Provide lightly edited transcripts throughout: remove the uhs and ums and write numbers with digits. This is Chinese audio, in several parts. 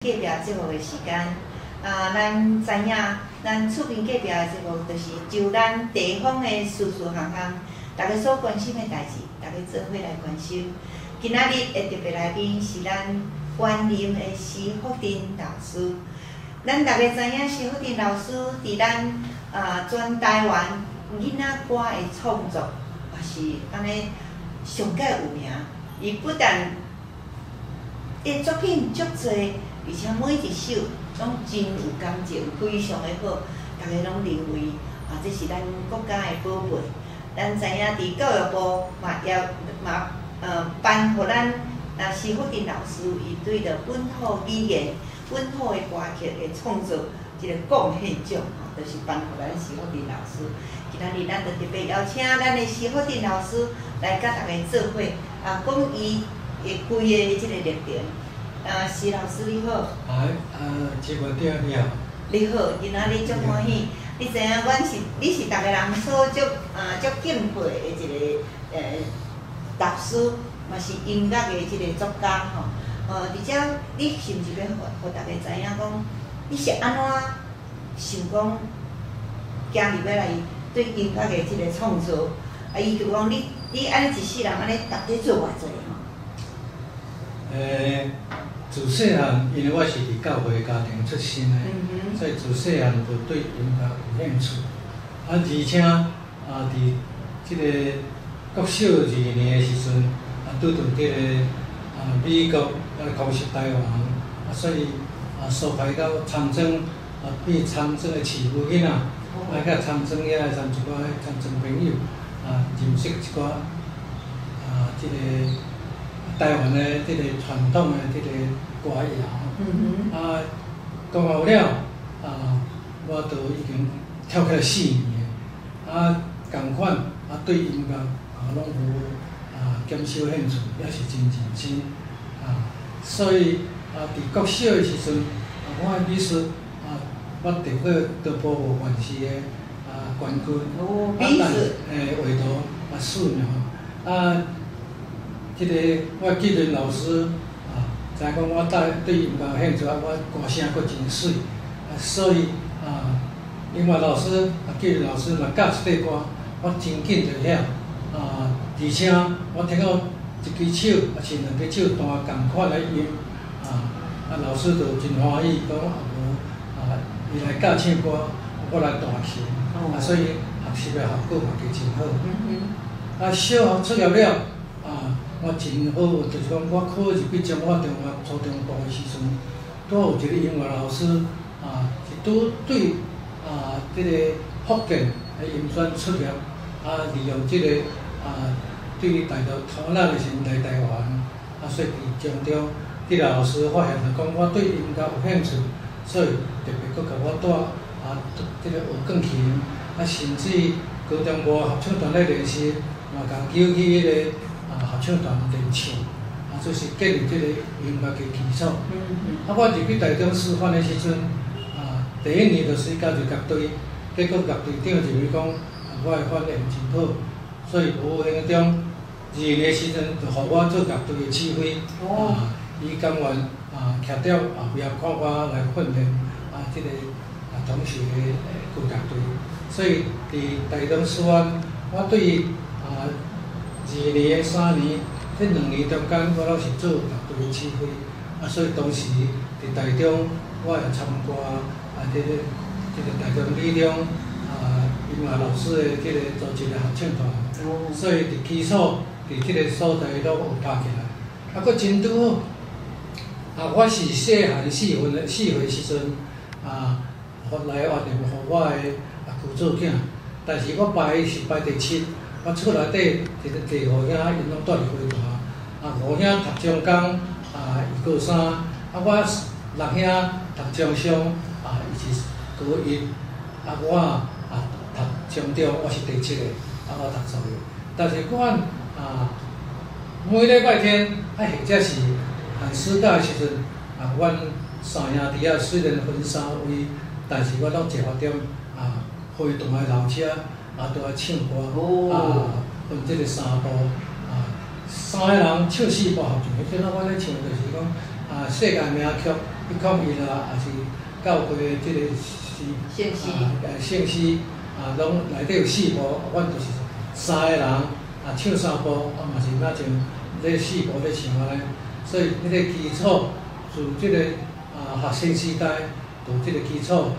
隔壁节目的时间，咱知影，咱厝边隔壁的节目，就是就咱地方的事项项，大家所关心的代志，大家做伙来关心。今仔日的特别来宾是咱园林的施福珍老师。咱大家知影，施福珍老师伫咱全台湾囡仔歌的创作，也是安尼上界有名。伊不但伊作品足多。而且每一首拢真有感情，非常的好，大家拢认为这是咱国家的宝贝。咱知影，伫教育部颁予咱施福珍老师，伊对着本土语言、本土的歌曲的创作一个贡献奖，就是颁予咱施福珍老师。今仔日咱就特别邀请咱的施福珍老师来甲大家做伙讲伊的规个即个历程。施老师你好。节目长你好。你好，今仔日足欢喜。你知影，你是大家人所足敬佩的一个老师，嘛是音乐的即个作家吼。而且你是毋是要互大家知影讲，你是安怎想讲加入要来对音乐的即个创作？伊就讲你安尼一世人安尼逐日做偌济吼？自细汉，因为我是伫教会家庭出身的，所以自细汉就对音乐有兴趣。而且伫即个国小2年的时阵，拄到即个美国攻击台湾，所以所派到长征，变长征的市府囡仔，甲长征遐参一寡长征朋友，认识一寡即个。台湾的这个传统的这个歌谣，讲好了，我都已经跳起来4年了，同款对音乐拢有减少兴趣，也是真认真，所以伫国小的时阵，我的美术我得过都保护县市的冠军，美术画图4秒，即个我纪伦老师知影讲我对音乐有兴趣，我歌声阁真水，所以音乐老师纪伦老师嘛教一块歌，我真紧就晓，而且我听到一支手是2支手弹共款的音，老师就真欢喜，讲伊来教唱歌，我来弹琴，所以学习的效果嘛就真好。小学出业了。我真好，就是讲我考入去中华中学初中部的时阵，拄有一个音乐老师，是拄对即个福建的音选出业，利用即个对大陆土咱的先来台湾，所以伫中中，即个老师发现就讲我对音乐有兴趣，所以特别佫甲我带即个学钢琴，甚至高中部合唱团咧练习，嘛共叫去迄个。合唱团练唱，就是建立即个音乐的基础。我入去台中师范的时阵，第1年就是加入乐队，结果乐队长认为讲我的反应真好，所以无形中2年的时阵就互我做乐队的指挥。伊甘愿徛在后壁看我来训练即个同学的乐队，所以伫台中师范，我对2年、3年，这2年中间，我拢是做乐队的指挥，所以当时伫台中，我也参加这个台中理中音乐老师的这个组织的合唱团，所以伫基础伫这个所在拢有拍起来，佫真拄好。我是细汉4岁时阵，来活动互我的舅祖囝，但是我排是排第7。我厝内底一个第5兄，因拢住伫花大，5兄读中工，伊高3，我6兄读中商，伊是高1，我读中中，我是第7个，我读10个。但是阮每礼拜天，或者是暑假的时阵，阮3兄弟虽然分3位，但是我拢一发点花大的老车。都爱唱歌，分即个3部，3个人唱4部合唱。迄阵我咧唱就是讲世界名曲， 101啦，也是教会即个圣诗拢内底有4部，阮就是3个人唱3部，嘛是那像这4部咧唱安尼，所以迄个基础自即个学生时代就即个基础，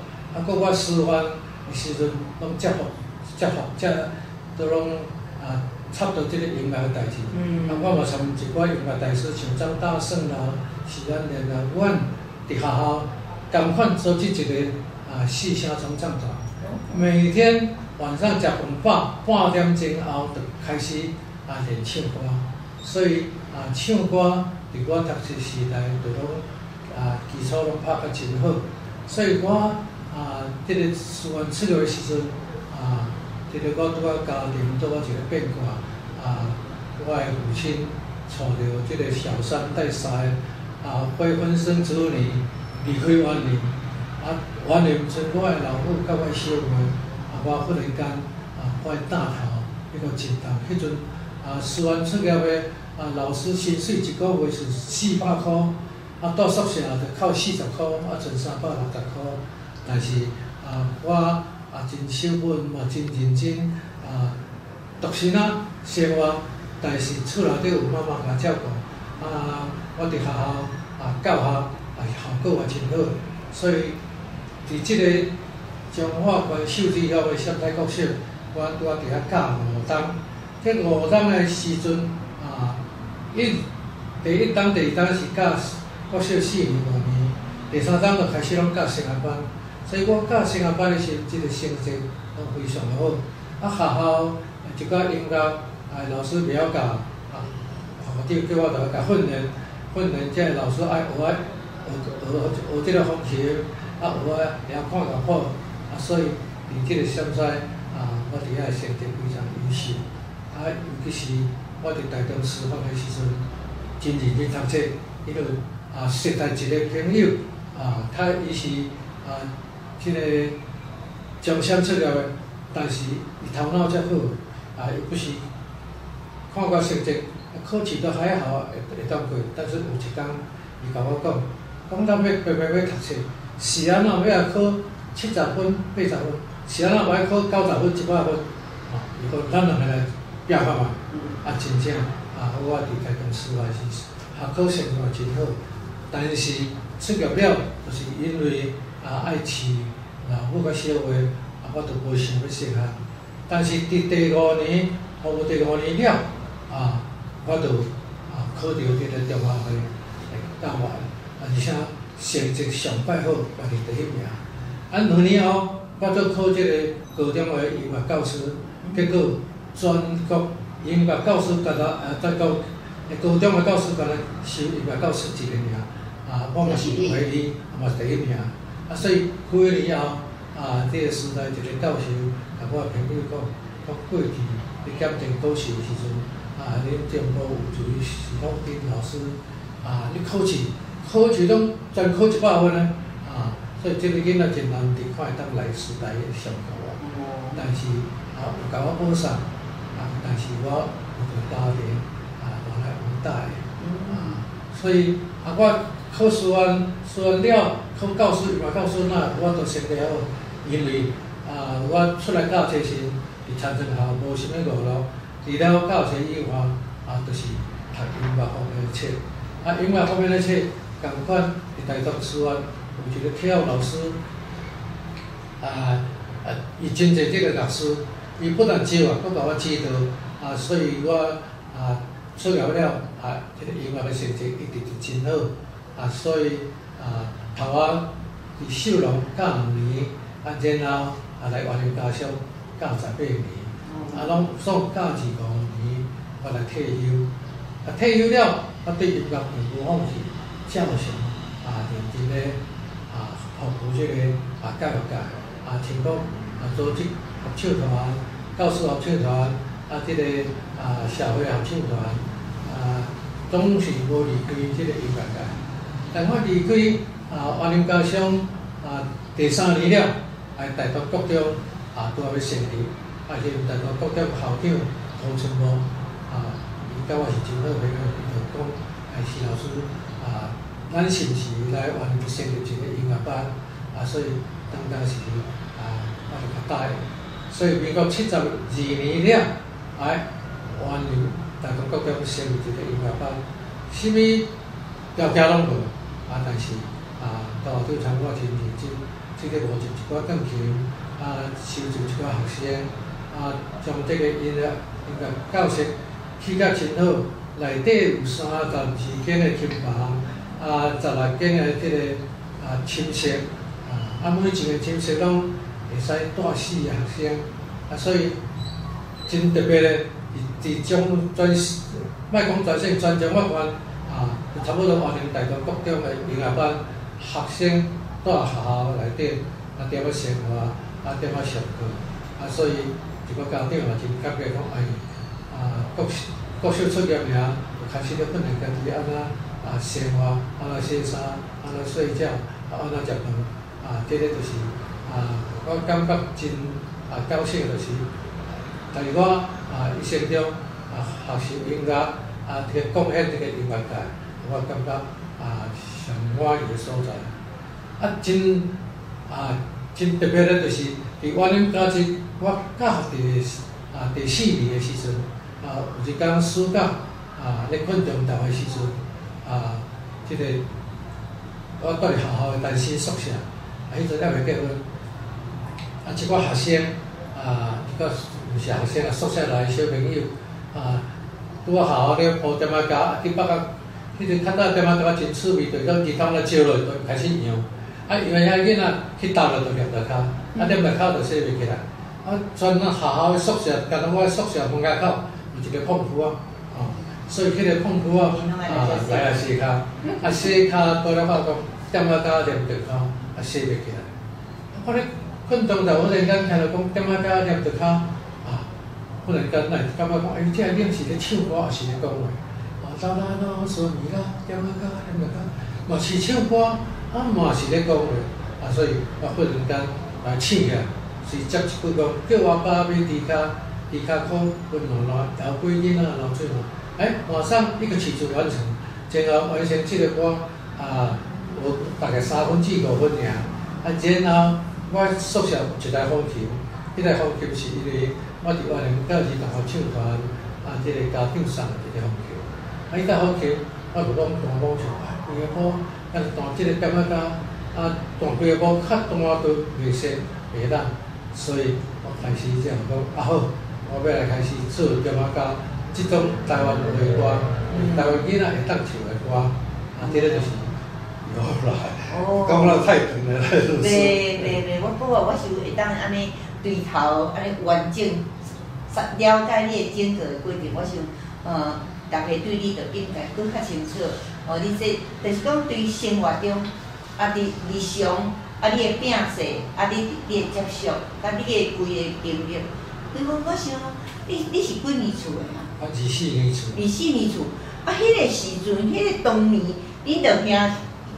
搁我师范的时阵拢接触，都拢插到即个音乐的代志。我嘛参一寡音乐大师，像张大胜啦、许安莲啦，阮伫学校共款组织一个4声重唱团，每天晚上食饭半点钟后就开始练唱歌，所以唱歌伫我读书时代就拢基础拢拍甲真好，所以我即个师范出来的时阵即个我拄仔家庭拄仔一个变化我的父亲带着即个小三带3个非婚生子女离开园林，园林阵我的老母甲我的小妹，我忽然间我的大头迄个真重，迄阵师范出业的老师薪水1个月是400块，住宿舍就扣40块，剩360块。但是我真守本，嘛真认真读书生活，但是厝内底有妈妈甲照顾。我伫学校教学效果也真好，所以伫即个中华关秀智协会湘太国小，我拄仔伫遐教5档。这5档的时阵第1档、第2档是教国小4年、5年，第3档就开始拢教升学班。所以我教升学班的时候，即个成绩拢非常的好。学校一个音乐老师袂晓教，校长叫我来甲训练，即个老师爱学即个风琴，学了看个好，所以伫即个陕西我伫遐成绩非常优秀。尤其是我伫台中师范的时阵，真认真读册，迄落识到一个朋友伊是即个中山出来的，但是伊头脑遮好，伊不是看我成绩考试都还好，会当过。但是有一天，伊甲我讲咱要读册，是安怎要考70分、80分，是安怎要考90分、100分？伊讲咱两个来拼看嘛。真正我伫台中师范时学考成绩真好，但是出业了，就是因为爱饲老母甲小话，我就无想要升学。但是伫第5年，服务第5年了，我就考到这个中华会教员，而且成绩上摆好，我是第1名。2年后，我做考这个高中的音乐教师，结果全国音乐教师高中的教师收音乐教师1个名，我嘛是唯一，嘛是第1名。所以几年后，这个时代一个教授甲我朋友讲过去你检定考试的时阵，恁政府有注意系统丁老师，你考试拢全考100分呢，所以这个囡仔真难得，看会当来时代的上课但是有甲我补上，但是我有个家庭原来有大所以我考师范了，考教师、音乐教师我都成绩好，因为我出来教册时伫参政校无啥物路咯，除了教册以外，就是读音乐方面的册。音乐方面的册，共款伫台中师范有一个跳舞老师，伊真侪这个老师，伊不但教我，佫甲我指导，所以我出业了，这个音乐的成绩一直是真好，所以头伫秀容教2年，然后来园林家商教18年，拢总教25年，我来退休。退休了，我对音乐并无放弃，照常认真咧服务这个教育界，像讲组织合唱团、教师合唱团，这个社会合唱团，总是无离开这个音乐界。但我离开园林家商第3年了，台东国中拄要成立，是台东国中校长涂春茂，伊甲我是真好朋友，伊就讲，是老师，咱是毋是来完成立一个音乐班所以当时我就答应，所以民国72年了，完成台中国中成立一个音乐班，什么条件拢无但是到对参我真认真，这个募集一寡钢琴收集一寡学生将这个音乐教室起甲真好，内底有32间的琴房，16间的这个琴室每一个琴室拢会使带4个学生所以真特别咧，伫种莫讲全省全中，我看差不多完成台中国中的音乐班，学生住学校内底踮咧生活踮咧上课所以一个家长也真感觉讲国小出业名，就开始咧训练家己安怎生活，安怎洗衫，安怎睡觉，安怎食饭这个就是我感觉真高兴，就是但是我一生中学习音乐这个贡献这个音乐界，我感觉上满意的所在真特别咧，就是伫我恁家即我教学第4年的时阵有一天暑假咧困中昼的时阵这个我住伫学校的单身宿舍迄阵还未结婚一个学生一个毋是学生宿舍内小朋友拄学校咧铺点仔胶去北角迄阵较早点仔胶真趣味，就是讲日头咧照落就开始扬扬遐囡仔去倒落就黏落骹黏落骹就洗袂起来全学校的宿舍，敢若我的宿舍门口有一个碰铺所以迄个碰铺来洗骹洗骹倒了后讲点仔胶黏着骹洗袂起来我咧困中昼忽然间听到讲点仔胶黏着骹忽然间来感觉讲这个人是咧唱歌，还是咧讲话啦啦啦说你啦，点仔胶黏着骹嘛是唱歌嘛是咧讲话所以我忽然间唱起来。是接一句讲，叫我爸买猪脚裤，温暖暖，摇几囡仔流水汗。马上一个曲子完成，然后完成这个歌我大概3分至5分尔。然后我宿舍有一台风琴，迄台风琴是因为我伫外面教儿童合唱团这个家长送的一个风琴。迄台风琴我就讲弹讲唱，规个鼓弹这个点仔胶弹规个鼓较弹都袂熟袂当。所以我开始这样讲好，我要来开始做点仔胶，这种台湾话歌，台湾囡仔会当唱的歌，这个就是由来。讲了太长了，袂，不过我是会当安尼对头安尼完整了解你的整个的过程，我想大家对你就应该更较清楚。你这就是讲对生活中日常。你的摒势，你的接触，你的规个经历，因为我想，你是几年厝的我24年厝。24年厝，迄个时阵，迄个当年，恁着兄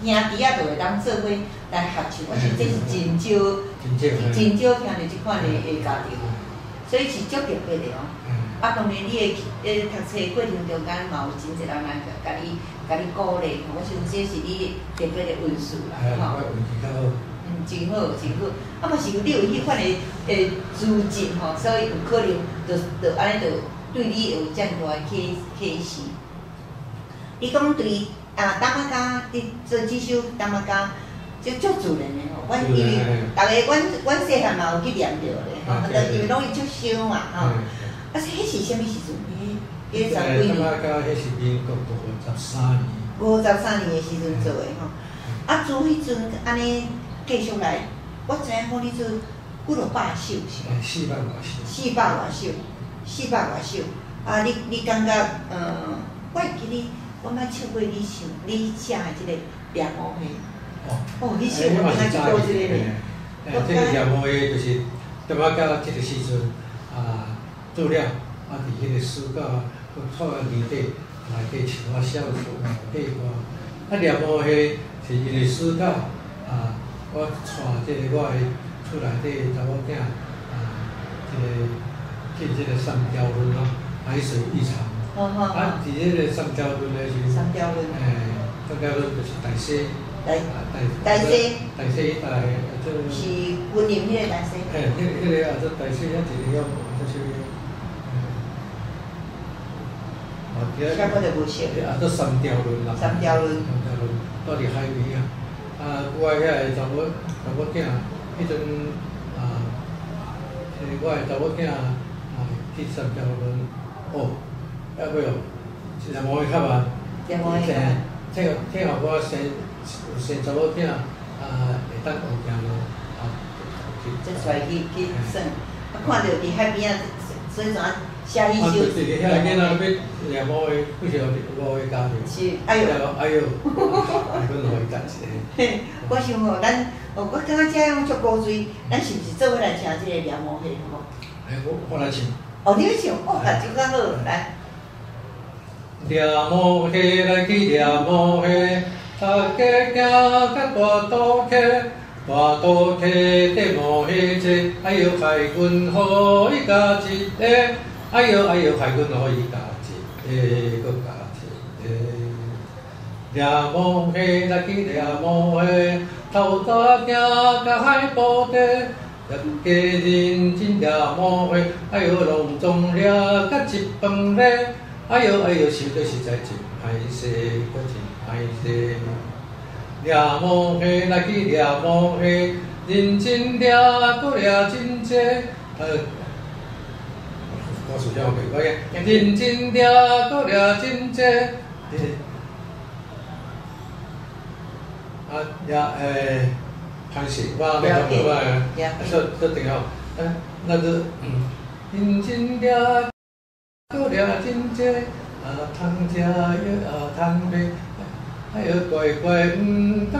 弟就会当做伙来合唱，我想这是真少听到即款的家庭，所以是足特别的当然你的读册过程中间嘛有真侪人来甲你鼓励，我想这是你特别的运势啦，我运气较好。真好，嘛是你有迄款的资质所以有可能就安尼就对你有遮大的启示。你讲对担仔胶，你做这首担仔胶，足自然的阮因为大家阮细汉嘛有去念着咧因为拢伊足烧嘛迄是啥物时阵？迄十几年。担仔胶迄是民国53年。53年的时阵做的自迄阵安尼。继续来，我知影讲你做几落百首是无？400外首。400外首。你感觉我会记你，我捌唱过你写的即个《掠魔花》。你写我应该去过即个呢。这个《掠魔花》就是点仔胶即个时阵做了，伫迄个暑假创个年底来加唱我小曲短歌。掠魔花是因为暑假我带这个我的厝内底查某囝进这个三条轮海水浴场。伫这个三条轮的时候，大概就是大西，大西这是军营迄个大西。嘿，迄个啊，这大西遐一个就是。啥我就无熟。啊，做三条轮啦。三条轮。到伫海边啊。我遐个查某囝，迄阵我个查某囝去三条轮，要尾哦，是两毛较慢。两毛较慢。听互我生查某囝，会当学行路，即出来去耍，看到伫海边所以怎写伊首。就是遐囡仔要两毛的，几条5个加着。是，哎呦，阮互伊教一个。嘿，我想吼，我感觉这样足古锥，咱是毋是做伙来唱这个两毛戏，好无？我来唱。你要唱，就较好，来。抓毛戏来去抓毛戏，大家行到大肚溪，大肚溪底毛戏坐，哎呦害阮互伊加一个，哎呦害阮互伊加一个，搁加一个。抓毛戏来去抓毛戏，头早行到海埔底，大家认真抓毛戏，哎呦隆重抓甲一饭咧。哎呦，想到实在真歹势，搁真歹势。抓毛戏来去抓毛戏，认真抓，搁抓真济。我属下袂歹个，认真抓，搁抓真济。歹势，我袂讲无啊，说定好。那就认真抓。搁抓真济，通食又通买，哎呦乖乖毋通，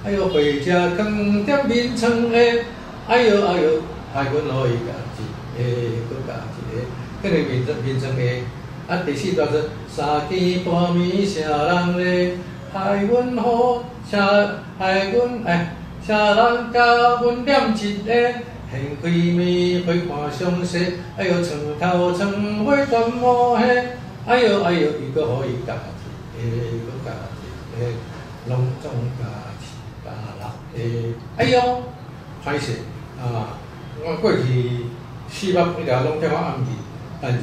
哎呦回家放点面床的，哎呦害阮互伊家一个，搁加一个，迄个面床的，第四段是三更半暝啥人咧，害阮互啥人甲阮念一个。掀开面花看详细，哎呦床头床尾全毛戏，哎呦伊搁互伊加一个，搁加一个，拢总加6个，哎呦，歹势我过去4月迄条拢叫我暗记，但是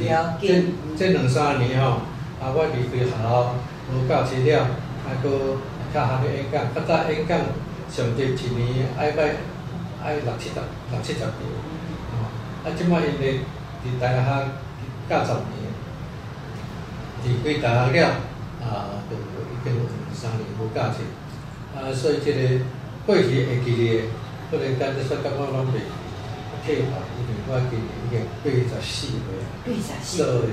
这2-3年吼，我离开学校无教书了，搁较学咧演讲，较早演讲上济一年爱60-70条，即摆因咧伫大学教10年，离开大学了，就已经有3年无教书，所以即个过去会记咧，忽然间即说感觉拢袂记，退学，因为我今年已经84岁啊，所以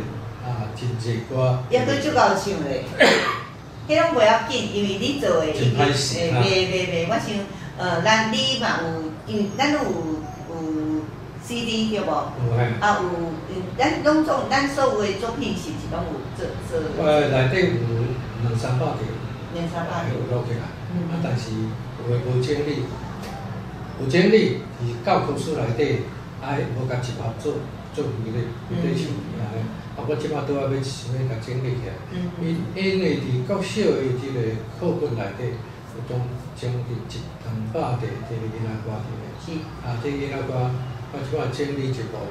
真济歌。也搁足够唱咧，迄拢袂要紧，因为你做诶已经袂，我想你嘛有。因为咱有 CD 对无？有嘿。咱拢总咱所有的作品是毋是拢有做？内底有200-300条。200-300条。有录起来。但是有诶无整理，有整理是教科书内底，无甲集合做为咧唱安尼。我即摆拄仔想要甲整理起来。因为伫国小诶即个课本内底。有种整理100题囡仔歌题个，这囡仔歌我即摆整理一部分，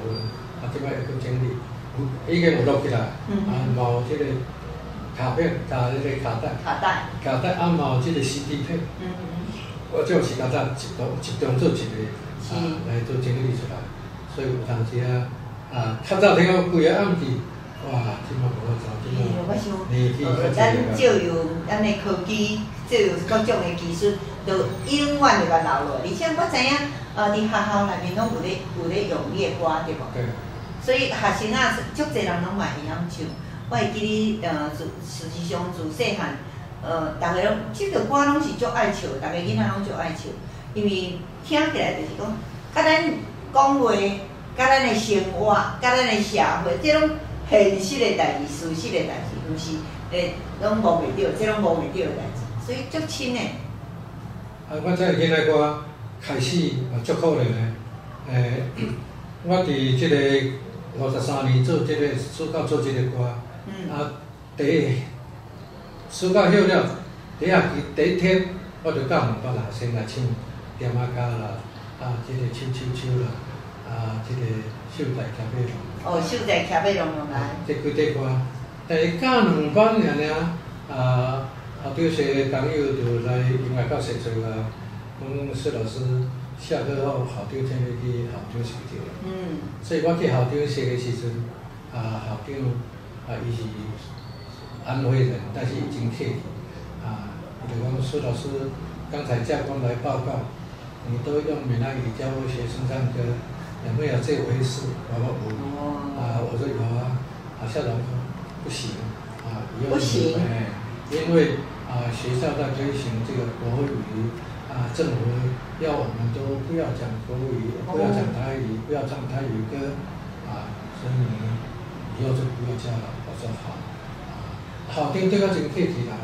即摆又搁整理，已经有录起来，嘛有即个卡片，加迄个卡带，嘛有即个 CD 片，我种是较早集中做一个，来做整理出来，所以有当时较早听讲规个暗记。哇，即摆无法做，即摆咱借用咱的科技，借用各种的技术，就永远就甲留落。而且我知影，伫学校内面拢有咧用你的歌，对无？对。所以学生足侪人拢嘛会晓唱。我会记你事实上自细汉，逐个拢即个歌拢是足爱唱，逐个囡仔拢足爱唱，因为听起来就是讲，甲咱讲话，甲咱的生活，甲咱的社会，即种。现实的代志、事实的代志，毋是拢忘袂着，即拢忘袂着的代志，所以足亲的。我这囡仔歌开始足可怜的。我伫即个53年做即个暑假做即个歌，第一暑假休了，第一天我就到两北啦，先来唱点仔歌啦，即个唱唱唱啦，即个秀才骑马龙。哦，秀才骑马龙来。这几块歌，但是教2班尔，校长些朋友就来音乐教室做啊，讲薛老师下课后，校长请你去校长室去。所以我去校长室的时阵，校长伊是安徽人，但是已经退去。伊就讲薛老师，刚才教官来报告，你都用闽南语教学生唱歌，有没有这回事？我说有。我说有啊。校长说不行。不行。因为学校在推行这个国语，政府要我们都不要讲国语，不要讲台语，不要唱台语歌，所以你以后就不要教了。我说好。校长对我真客气啦，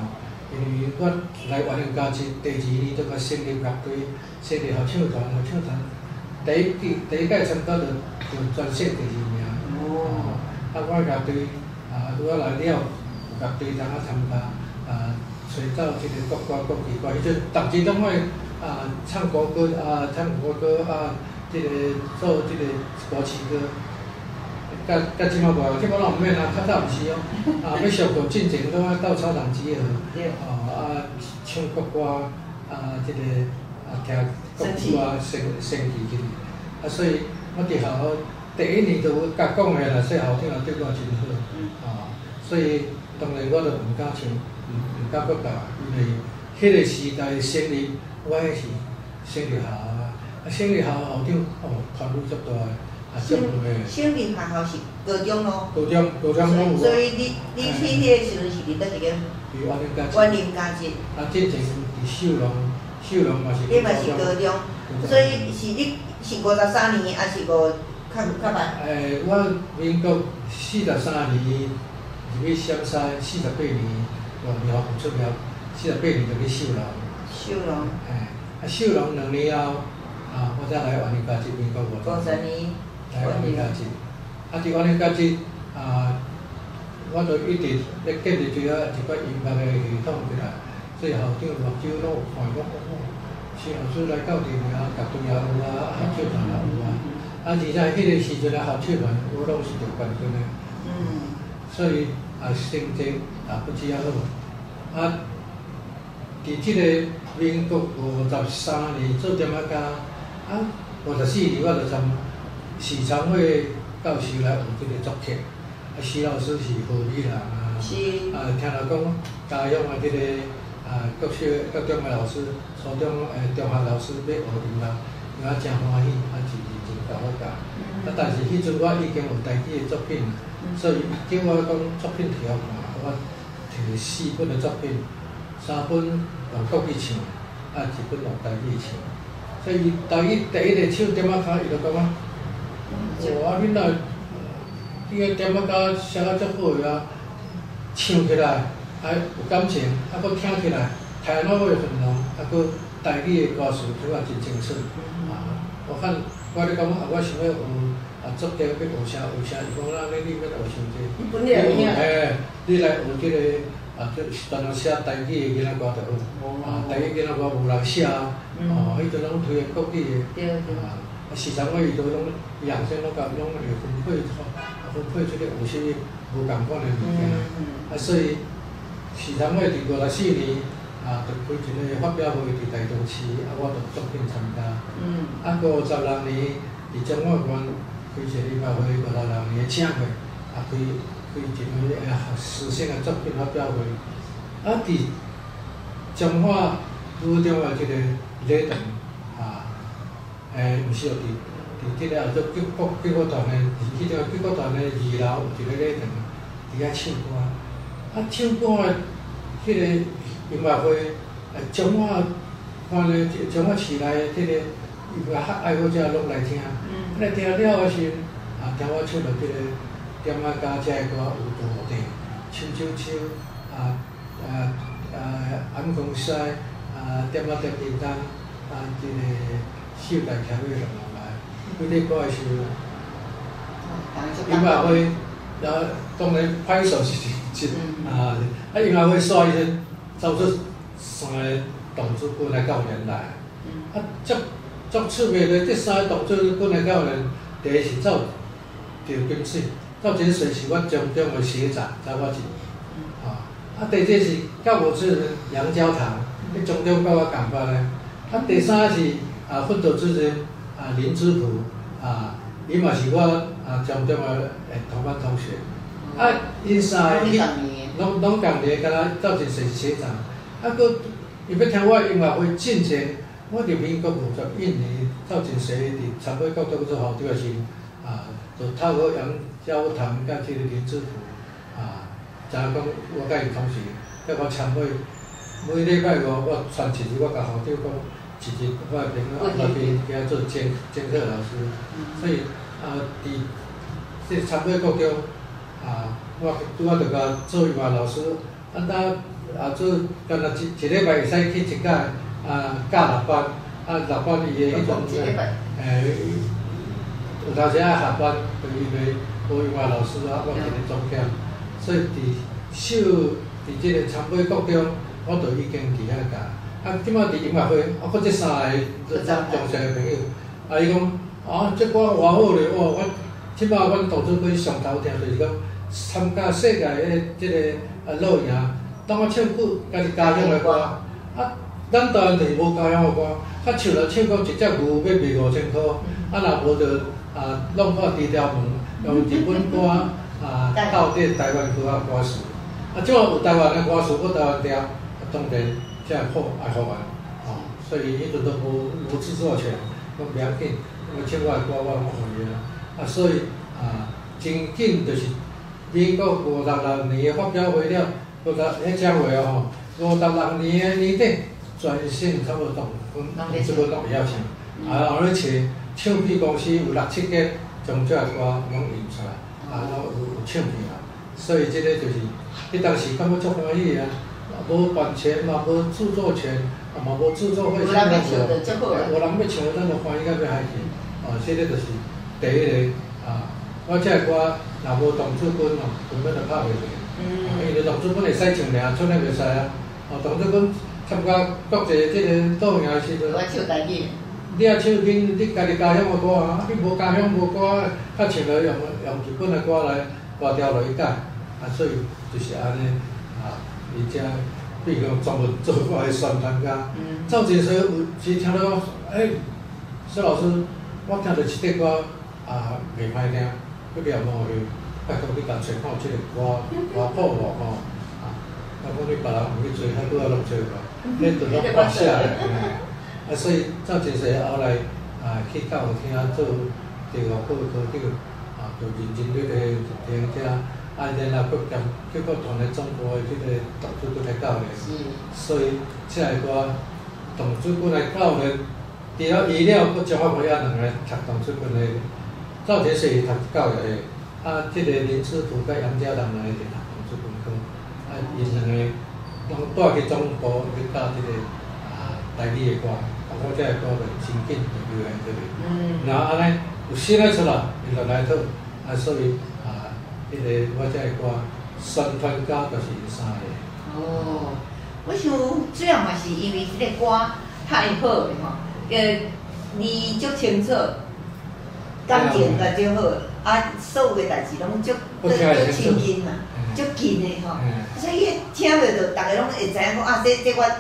因为我来园林佳节第2年就甲成立乐队，成立合唱团，第一届参加就全省第2名。我乐队我来了，乐队当参加。吹奏这个国歌、国旗歌，迄阵逐日拢爱唱国歌唱国歌这个做这个国旗歌。甲即马无，即马拢毋免较早毋是哦。要上课进前拢爱到操场集合，唱国歌这个听国歌升旗去。所以我伫校第1年就甲讲的啦，说校长也对我真好。所以当然我就毋敢唱。唔敢搁教，因为迄个时代成立，我迄是成立校成立校长权力足大足有诶。成立校是高中咯。高中拢有。所以你去迄个时阵是伫倒一个？园林佳节。之前伫秀龙嘛是。你嘛是高中，所以是你是53年，还是较慢？我民国43年入去陕西，48年。苗有出苗，48年就去秀龙。秀龙。秀龙2年后，我才来园林佳节，民国50年。来园林佳节，伫园林佳节，我就一直咧建立一个音乐的系统起来，所以校长目睭拢有看我，徐老师来到地啊，乐队也有合唱团也有而且迄个时阵合唱团我拢是得冠军的。所以成绩不只啊好。伫即个民国53年做点仔歌，54年我就参市常会教授来学即个作曲。徐老师是河美人是。听人讲家乡即个国中的老师、初中中学老师要学音乐，我真欢喜，是认真甲我教。但是迄阵我已经有家己的作品，所以伊叫我讲作品摕我看，我摕4本的作品，3本用国语唱，1本用台语唱。所以台语第一个唱点仔歌，伊就讲囡仔，你个点仔歌写啊足好个唱起来有感情，搁听起来台语味很浓，搁台语的歌词拄啊真清楚。我咧讲我想要学作曲，要学啥？伊讲你要学唱这。你本来会晓。你来学即个专门写台语的囡仔歌就好。台语囡仔歌无人写迄阵拢推国语的。对。时常我伊都拢养生拢甲拢会分配出去有些无共款的物件。所以时常我伫54年就开一个发表会伫台中市，我就作品参加。56年伫中华县开一个音乐会，56年的请会，开一个师生的作品发表会。伫中华府中的即个礼堂，毋是伫即个做剧歌团的，迄个剧歌团的2楼有一个礼堂，伫遐唱歌。唱歌的迄个音乐会，中华县的中华市内的即个音乐爱好者拢来听。来听了的时候，听我唱着即个点仔歌遮的歌有大地、秋秋秋，暗光西，点仔点叮当，即个秀才骑马龙来，几个歌的时候，音乐会，然后当然拍手是音乐会煞伊阵走出3个童子军的教练来，啊，足趣味的，这3个童子军的教练，第一是赵金水，赵金水是我中的学长，在我一年，啊，第二是教务主任杨焦堂，迄中甲我共款的，啊，第三是训导主任林之普，伊嘛是我中的同班同学，因3个拢共年，敢若赵金水是学长，佫伊要听我音乐会进前，我伫民国51年赵金水伫参北国中做校长时，就透过杨焦堂甲即个林之普，知影讲我甲伊同时，叫我参会，每礼拜五我传一日，我甲校长讲，一日我会那边给他做监课老师，所以伫即参北国中，我就甲做音乐老师，做敢若一礼拜会使去一届教6班，6班伊的迄种有当时下班，就因为无音乐老师我一个总监，所以伫即个参北国中，我就已经伫遐教。即摆伫音乐会，佫即3个重视的朋友，伊讲即歌偌好咧，我即摆阮童子军上头听就是讲参加世界的即个露营。当我唱句家己家乡的歌，咱台湾就是无家乡的歌，唱唱讲一只牛要卖5000块，若无就弄破猪条门，用日本歌斗阵台湾歌歌词，即摆有台湾的歌词，有台湾调，当然才好爱好玩，所以迄阵都无制作权，拢袂要紧，因为唱我的歌我拢欢喜啊，所以真紧就是民国56年的发表会了。迄只话56年的年底，全省差不多基本拢会晓唱，而且唱片公司有6、7间将这歌拢印出来，拢有唱片啊，所以这个就是迄当时感觉足欢喜啊，无版权嘛，无著作权，嘛无著作费，无人要唱就足好啊，无人要唱，咱就欢喜到要嗨去，这个就是第一个我这歌若无童子军根本就拍袂落。因为童子军会使唱尔，剩个袂使啊。童子军参加国际即个导营时阵，你啊唱你家己家乡的歌啊，你无家乡无歌，较唱来用日本的歌来歌调来改，所以就是安尼而且比如讲专门做歌的宣传家，赵金水有时听到讲，苏老师，我听到一首歌袂歹听，要念落去。拜托你甲找看有即个歌好无吼？我讲你别人有去做，还拄仔拢做无，恁就拢发写咧。所以赵金水后来去教厅做地学科科长，就认真咧听听，然后结果传来中国的即个童子军的教练，所以即个歌童子军的教练，除了伊了，佫招我遐2个读童子军的，赵金水读教育的。即个林师傅甲杨家人来伫读童子军课，因2个拢带去总部去教即个台语的歌，我这个歌就真紧就流行出去。然后安尼有新的出来，伊就来讨，所以迄个我这个歌宣传家就是因3个。我想主要嘛是因为即个歌太好了吼，字足清楚，感情也足好。所有的代志拢足亲近嘛，足近的吼，所以听落就大家拢会知影讲这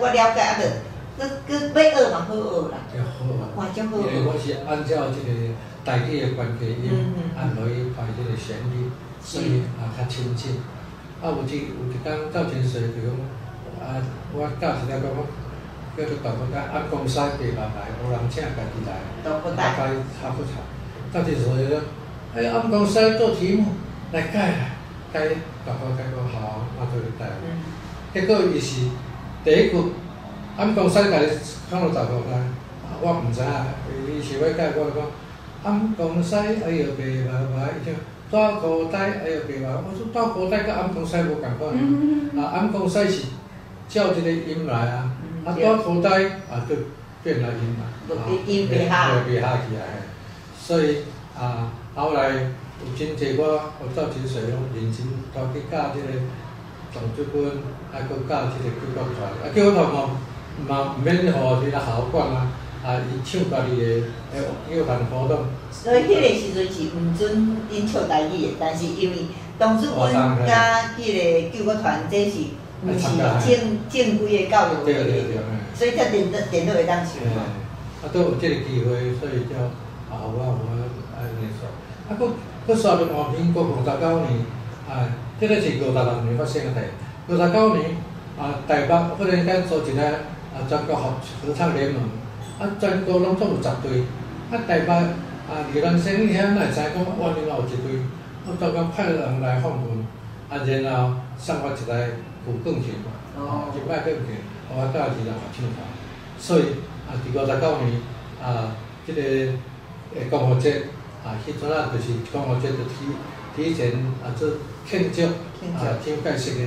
我了解佫要学嘛好学啦。哇，足好。因为我是按照即个台语的关系音按落去排即个旋律，所以较亲近。有一工赵金水就讲我教一个讲叫做大国家按公司白来，无人请家己来，大概差不多。赵金水就按公司做题目来改，大概改个好，我就去改。结果伊是第一句按公司家己看到大国家，我毋知影，伊是要改，我讲按公司哎呦白，伊讲大口袋哎呦白，我说大口袋甲按公司无共款，按公司是照即个音来大口袋就变来音来，音变下去来，所以后来有真济我赵金水拢认真去教即个从主管还佫到即个救国团，救国团嘛毋免互伊来校管啊，伊唱家己的救团活动。所以迄个时阵是毋准因唱台语的，但是因为董主管甲迄个救国团，这是毋是正规的教育对，所以才电脑会当唱嘛。都有即个机会，所以叫我安尼说。佫刷到换民国59年，即个是56年发生的代。59年，台北忽然间组一个全国合唱联盟，全国拢总有10队，台北李兰生遐哪会知讲原来有一队，我当讲派人来访问，然后送我一台古钢琴，一摆钢琴，互我教2人学唱法。所以伫59年，即个光复节，迄阵就是光复节就提前做庆祝，蒋介石的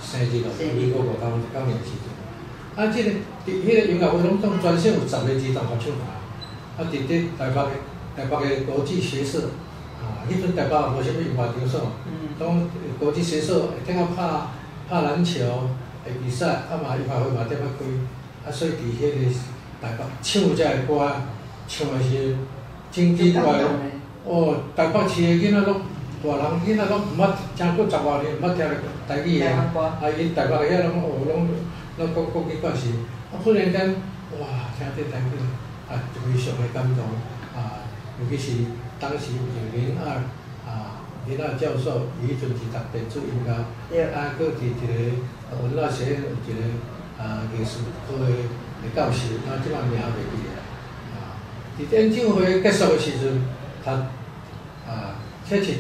生日咯，民国59年时阵。即个伫迄个音乐会拢总专省有10个儿童学唱法，伫台北的国际学社，迄阵台北无啥物音乐场所，拢国际学社会顶下拍篮球的比赛，嘛音乐会嘛点开，所以伫迄个台北唱遮个歌，唱的是真奇怪哦！台北市的囡仔拢大人囡仔拢毋捌，真过10外年毋捌听台语的，因台北的遐拢拢国际关系，忽然间哇，听这台语，就非常的感动，尤其是当时有林二教授，伊迄阵是读电子音乐，佫伫一个文化学院有一个艺术科的教授，即摆名袂记咧。伫演唱会结束的时阵，确实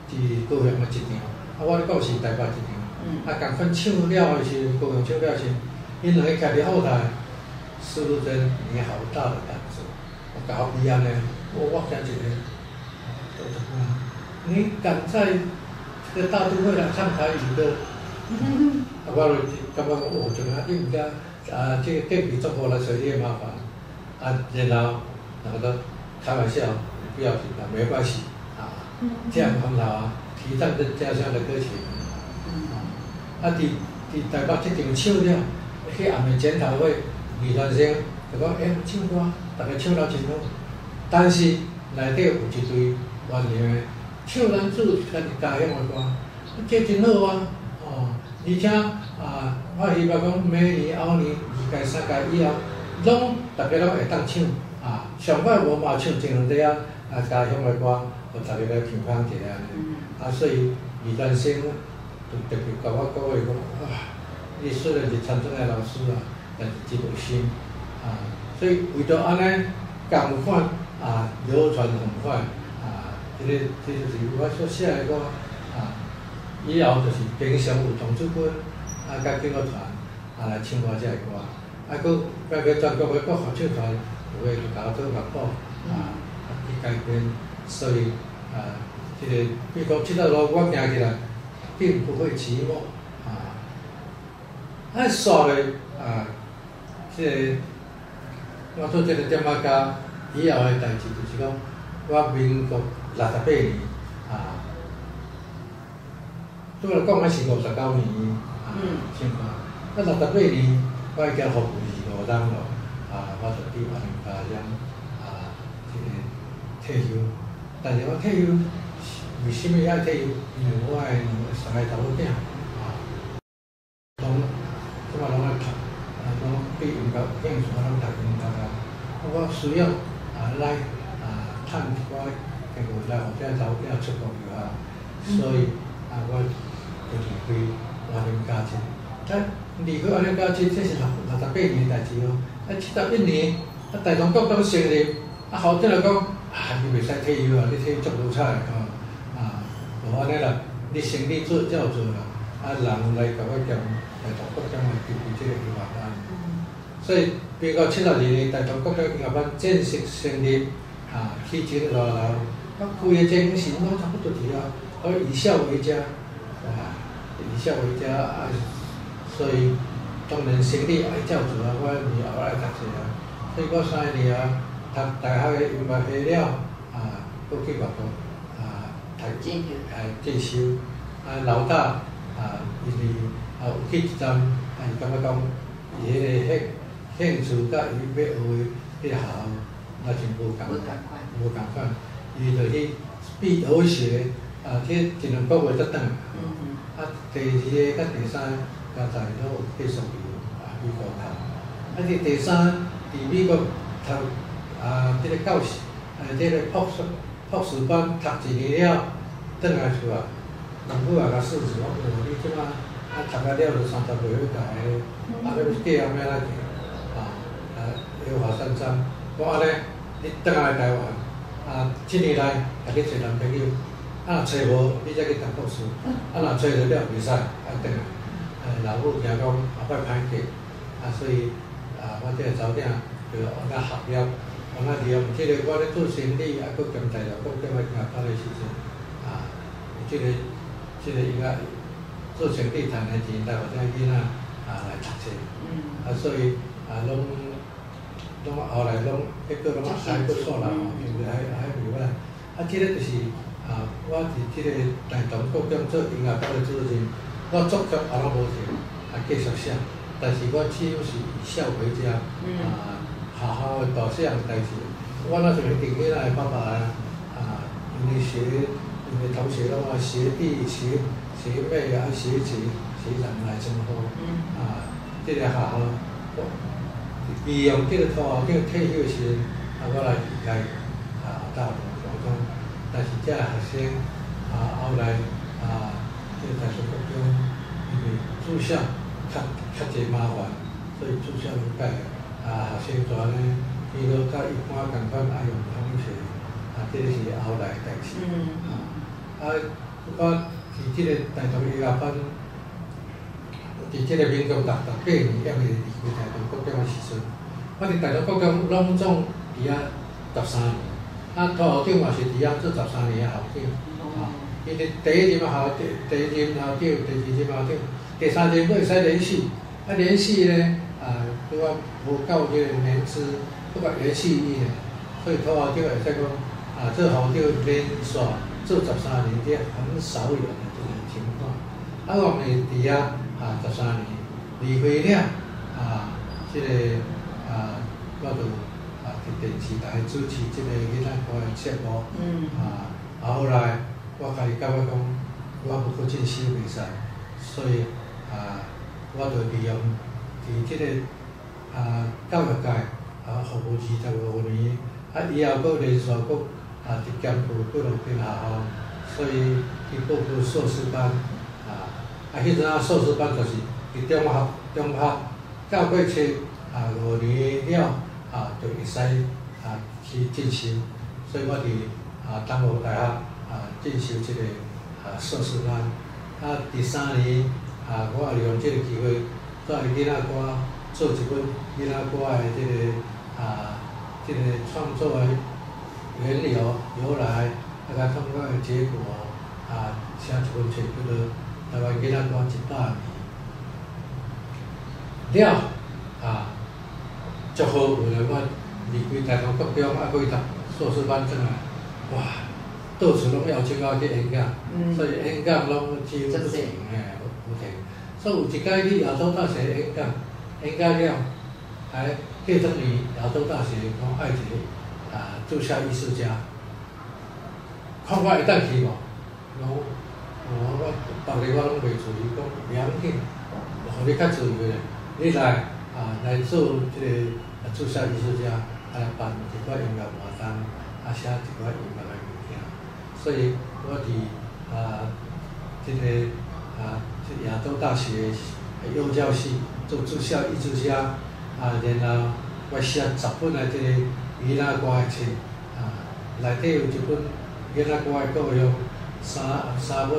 伫高雄的一场，我咧讲是台北一场，共款唱了的时候，高雄唱了时，因两个徛伫后台，是不是你好大的胆子？我甲我比安尼，我听一个，你敢在这个大都会来唱台语的？我就感觉我就讲，你毋敢这个隔壁中国来找你的麻烦，然后都开玩笑，不要紧的，没关系，这样很好提倡着家乡的歌曲。伫台北这场唱了，去暗暝检讨会，李传生就讲，唱歌，大家唱了真好，但是内底有一队原谅的唱咱自家家乡的歌，这真好而且我希望讲明年、后年、2届、3届以后，大家拢会当唱上摆无嘛唱一两块家乡的歌，互大家来评判一下安尼。所以李传生就特别甲我讲话讲，你虽然是参政的老师但是真有心所以为着安尼共款流传很快这就是我所写的歌以后就是平常有童子军甲救国团来唱我遮个歌，佫全国的各合唱团有诶就甲我做乐谱去改编，所以这个美国这条路我行起来并不会寂寞煞咧这个我做这个点甲以后的代志就是讲，我民国68年拄来讲，我是59年唱歌。68年，我已经服务25年咯。我就伫华人家乡这个退休。但是我退休，为什么爱退休？因为我的3个查某囝即摆拢爱读，拢对音乐有兴趣，拢读音乐我需要来趁一寡机会来互遮查某囝出国留学，所以我就离开华人家庭，离开华人家庭，这是68年的代志71年，大中国刚成立，校长来讲，你袂使退休你退足无彩无安尼啦，你生理做才有做啦，人来甲我兼大中国将来筹备这个音乐班，所以民国72年，大中国音乐班正式成立，起前落来，开的这间是我差不多伫我以孝为家。以孝为家所以当然生理爱照做我以后爱读册所以我3年读大学的音乐系了，佫去外国进修，老大因为有去一站，伊感觉讲伊迄个兴趣甲伊要学的迄个学校，那真无共款，伊就去必学学，去一两个月才转来。第二个甲第三加在都有继续美国读，第三伫美国读即个教师，即个博士班读1年了，转来厝啊，政府也甲试试讲，你即摆读了就30岁要甲个，要计后尾来计，优华三章，我安尼，你转来台湾，7年来家己找男朋友，若找无，你才去读博士，若找着了袂使，转来，老母惊讲后摆歹嫁，所以我即个查某囝就按怎学了，按怎利用即个我咧做生理，佫兼材料工叫我行班的时阵，即个应该做生理赚的钱，带我这囡仔来读册，所以拢后来拢结果拢还不错啦，就是还袂歹。即个就是我伫即个台东国中做音乐班的主任，我作曲也拢无停，继续写。但是我只有是以孝为家，好好的大细项代志。我那时候定囡仔的爸爸因为同学拢学弟学妹学姐学长来称呼，即个学校。利用即个土校长退休时，我来离开大同高中，但是这学生后来即个台中国中，因为住校较侪麻烦，所以住校就改学生全呢，伊都甲一般共款爱用同学，这个是后来的代志。我伫即个台中音乐班。伫即个民国68年，还未离开台中国中的时阵，我伫台中国中拢总伫遐13年，土校长嘛是伫遐做13年的校长，因为第一任校长、第二任校长、第三任佫会使连续，连续呢，拄啊无够即个年资，佫甲连续1年，所以土校长会使讲，做校长连续做13年，这很少有的这种情况。我们伫遐。13年，离开了即个我就伫电视台主持即个囡仔歌的节目，后来我家己感觉讲，我要搁进修袂使，所以我就利用伫即个教育界服务25年，以后搁连续搁伫兼顾几6间学校，所以去报读硕士班。迄阵硕士班就是伫中学教过册5年了，就会使去进修，所以我伫东吴大学进修即个硕士班。第3年我利用即个机会，带囡仔歌做一本囡仔歌的即个创作的缘由来，甲创作的结果，写一本册叫做。台湾囡仔歌100年了，足好运的，我离开台中国中，搁去读硕士班转来，哇，到处拢邀请我去演讲，所以演讲拢几乎不停，有停。所以有一届去亚洲大学演讲了，还过2年亚洲大学讲爱一个驻校艺术家，看我会当去无？我别个我拢袂注意，讲袂要紧，互你较自由咧。你来做即个驻校艺术家，来办一寡音乐活动，写一寡音乐的物件。所以我伫即个亚洲大学幼教系做驻校艺术家，然后我写10本的即个囡仔歌的册，内底有一本囡仔歌的教育。三本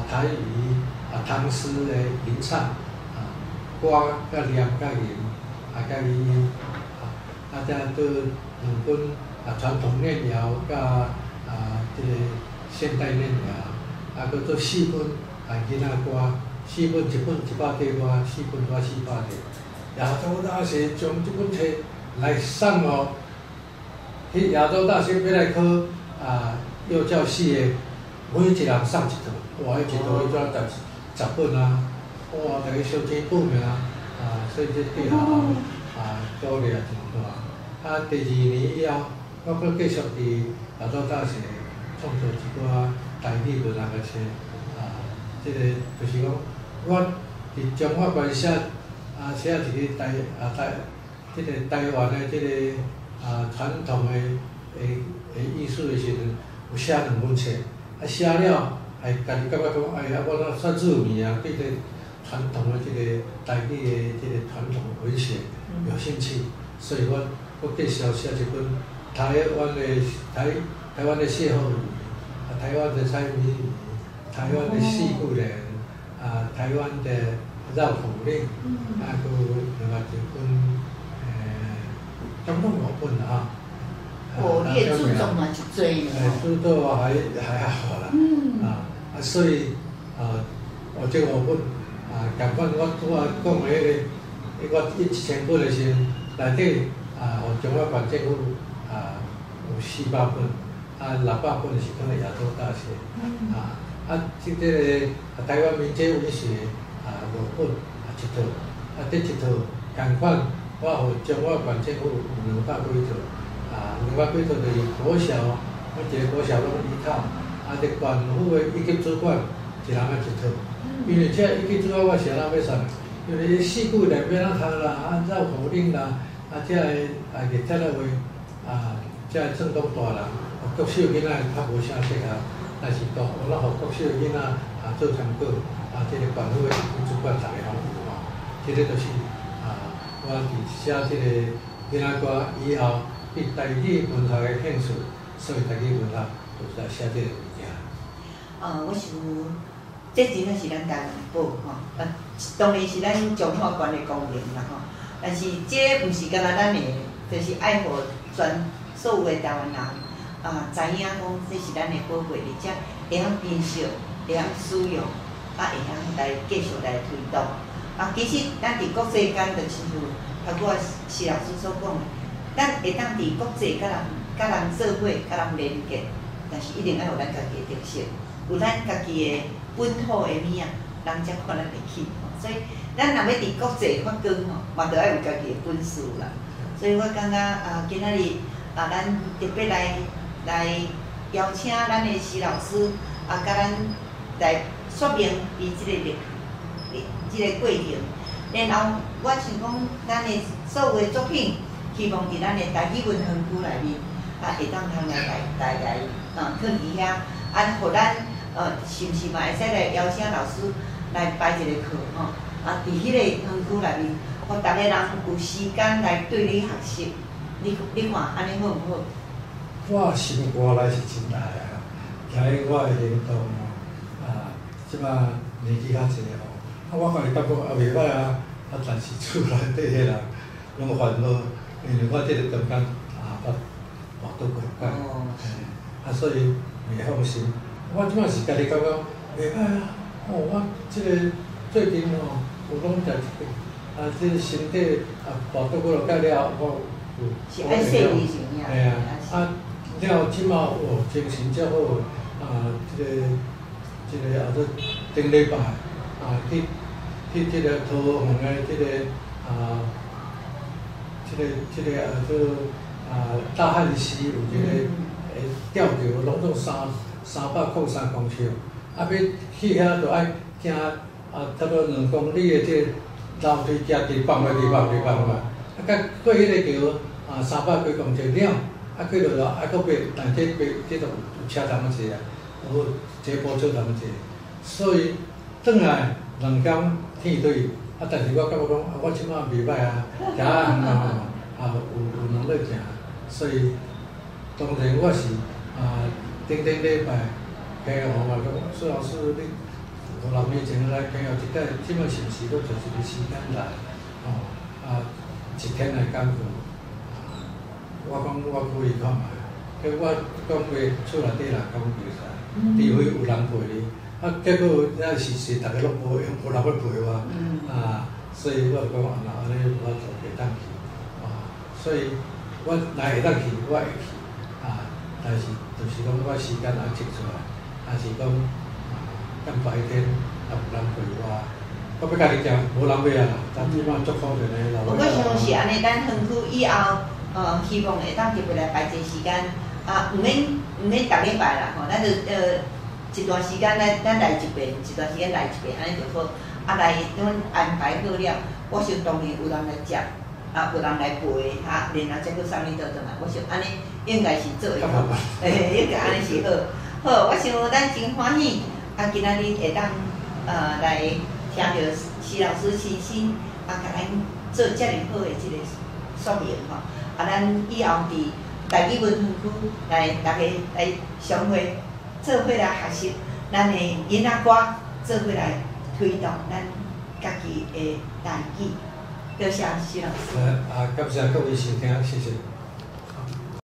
台语唐诗的吟唱歌甲念甲吟甲语音再做2本传统念谣甲即个现代念谣，搁做4本囡仔歌，4本1本100块外，4本我400块。亚洲大学将即本册来送去亚洲大学要来考幼教系的。每一人送一套，哇！迄一套迄怎10本啊，哇，大家小钱报名所以这对学校鼓励也真大。第2年以后，我阁继续伫大专大学创作一寡台语文学个册即个就是讲，我伫中华关写写一个即个台湾的即个传统的艺术的时阵，有写2本册，写了家己感觉讲，哎呀，我哪算入迷对这传统的即个台语的即个传统文学有兴趣，所以我继续写一本台湾的歇后语，台湾的猜谜语，台湾的四句联，台湾的绕口令，还有另外一本总共5本啦你的著作嘛就多呢。著作还好啦，所以我这5本共款我拄仔讲的我1000本的时阵，内底中华县政府有400本，600本是放在亚洲大学，即个台湾民间文学5本1套，这1套共款，我予中华县政府有200几套，200几套就是国小，每一个国小拢1套，这县府的一级主管一人1套，因为这一级主管我是哪要送，因为4句联要哪读啦，绕口令啦，这个热铁的话，这个正宗大人，国小囡仔较无啥适合，但是都咱予国小囡仔做参考，这个县府的一级主管逐个拢有这个就是我伫写这个囡仔歌以后，对台语文学的兴趣，所以台语文学就是来写这个物件。我想，这真正是咱台湾宝当然是咱中华县的功能啦但是这毋是干那咱的，就是爱互全所有的台湾人知影讲这是咱的宝贵，而且会晓珍惜，会晓使用，会晓来继续来推动。其实咱伫国际间，就亲像我施老师所讲的，咱会当伫国际甲人做伙，甲人连结，但是一定要有咱家己的特色，有咱家己的本土的物人才看咱会起。所以咱若要伫国际发光嘛着爱有家己的本事啦。所以我感觉今仔日咱特别来邀请咱的施老师甲咱来说明伊即个过程。然后我想讲，咱的所有的作品，希望伫咱的台语文园区内面会当通来放伫遐，互咱是毋是嘛会使来邀请老师来摆一个课伫迄个园区内面，互逐个人有时间来对你学习。你看安尼好毋好？我心肝内是真爱在我的领导即摆年纪较济我看伊感觉也袂歹但是厝内底迄人拢烦恼，因为我即个中间跋倒过界，所以袂放心。我即摆是家己感觉袂歹我即个最近有拢食即个身体跋倒过界了，我有是爱细腻型呀。了即马精神较好，即个后头顶礼拜去即个桃园的即个大汉溪有一个吊桥，拢总303公尺，要去遐就爱行差不多2公里的即个楼梯行直放过，到过迄个桥300几公尺了，过落来还阁爬，但这都有车站坐有坐步车站坐，所以转来2天天对，但是我感觉讲我即摆袂歹行有能力行，所以当然我是顶礼拜朋友嘛讲，苏老师你6年前来朋友即摆是毋是搁找一个时间来一天来讲课？我讲我可以看卖，结果我讲话厝内底人讲袂使，除非有人陪你。结果那是大家拢无人要陪我，所以我就讲安尼我就袂当去，所以我若会当去，我会去，但是就是讲我时间爱抽出来，还是讲白天也有人陪我。我要家己行，无人要啊啦，但即摆足可怜的老我想是安尼，咱园区以后，希望会当特别来排一个时间，毋免逐礼拜啦吼，咱就一段时间咱来一遍，一段时间来一遍，安尼就好。啊来，阮安排好了，我想当然有人来接，有人来陪，然后再搁啥物倒转来，我想安尼应该是做会好，应该安尼是好。好，我想咱真欢喜，今仔日会当来听到施老师亲身甲咱做遮尔好的一个说明吼，咱以后伫台语文园区来大家来相会，做伙来学习咱的囡仔歌，做伙来推动咱家己的台语。多谢施老师。感谢各位收听，谢谢。